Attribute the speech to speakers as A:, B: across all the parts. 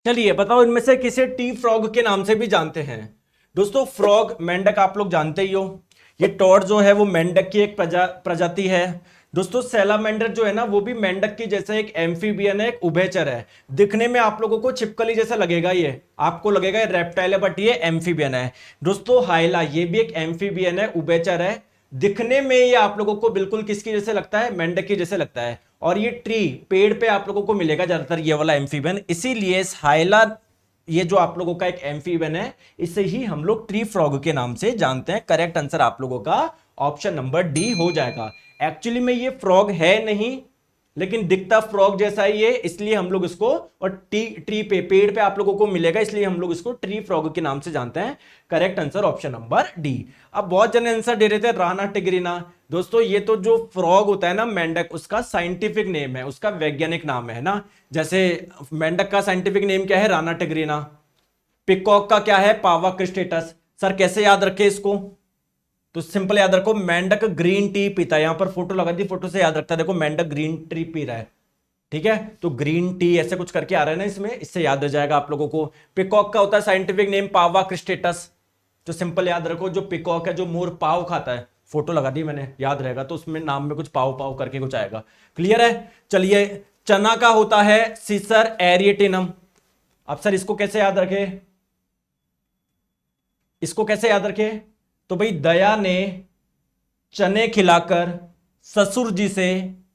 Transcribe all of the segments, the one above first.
A: चलिए बताओ इनमें से किसे टी फ्रॉग के नाम से भी जानते हैं। दोस्तों फ्रॉग मेंढक आप लोग जानते ही हो। ये टॉड जो है वो मेंढक की एक प्रजाति है। दोस्तों सैलामेंडर जो है ना वो भी मेंढक की जैसे एक एम्फीबियन है, एक उभयचर है। दिखने में आप लोगों को छिपकली जैसा लगेगा, ये आपको लगेगा ये रेप्टाइल है, बट ये एम्फीबियन है। दोस्तों हाइला ये भी एक एम्फीबियन है, उभयचर है। दिखने में ये आप लोगों को बिल्कुल किसकी जैसे लगता है, मेंढक की जैसे लगता है। और ये ट्री पेड़ पे आप लोगों को मिलेगा ज्यादातर ये वाला एम्फीबियन, इसीलिए हाइला ये जो आप लोगों का एक एम्फीबियन है इसे ही हम लोग ट्री फ्रॉग के नाम से जानते हैं। करेक्ट आंसर आप लोगों का ऑप्शन नंबर डी हो जाएगा। एक्चुअली में ये फ्रॉग है नहीं, लेकिन दिखता फ्रॉग जैसा ही है, इसलिए हम लोग इसको, और ट्री पे पेड़ पे आप लोगों को मिलेगा, इसलिए हम लोग इसको ट्री फ्रॉग के नाम से जानते हैं। Correct answer option number D. अब बहुत जने आंसर दे रहे थे राना टिग्रिना। दोस्तों ये तो जो फ्रॉग होता है ना मेंढक, उसका साइंटिफिक नेम है, उसका वैज्ञानिक नाम है ना। जैसे मेंढक का साइंटिफिक नेम क्या है, राना टिग्रिना। पिकॉक का क्या है, पावा क्रिस्टेटस। सर कैसे याद रखे इसको, तो सिंपल याद रखो मेंढक ग्रीन टी पीता है। यहां पर फोटो लगा दी, फोटो से याद रखता है, देखो मेंढक ग्रीन टी पी रहा है, ठीक है। तो ग्रीन टी ऐसे कुछ करके आ रहा है ना इसमें, इससे याद हो जाएगा आप लोगों को। पिकॉक का होता है साइंटिफिक नेम पावा क्रिस्टेटस। तो सिंपल याद रखो जो पिकॉक है, जो मोर पाव खाता है, फोटो लगा दी मैंने, याद रहेगा। तो उसमें नाम में कुछ पाव पाव करके कुछ आएगा। क्लियर है। चलिए चना का होता है सीसर एरिएटिनम। अब सर इसको कैसे याद रखे, इसको कैसे याद रखे, तो भाई दया ने चने खिलाकर ससुर जी से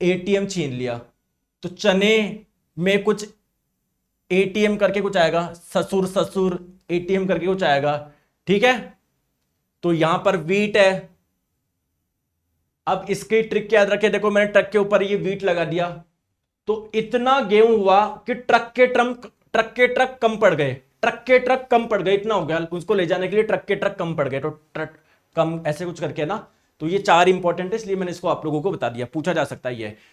A: एटीएम छीन लिया। तो चने में कुछ एटीएम करके कुछ आएगा, ससुर ससुर एटीएम करके कुछ आएगा, ठीक है। तो यहां पर वीट है। अब इसकी ट्रिक याद रखे, देखो मैंने ट्रक के ऊपर ये वीट लगा दिया, तो इतना गेहूं हुआ कि ट्रक के ट्रक कम पड़ गए, ट्रक के ट्रक कम पड़ गए, इतना हो गया उसको ले जाने के लिए, ट्रक के ट्रक कम पड़ गए। तो ट्रक कम ऐसे कुछ करके ना। तो ये चार इंपॉर्टेंट है, इसलिए मैंने इसको आप लोगों को बता दिया, पूछा जा सकता है ये।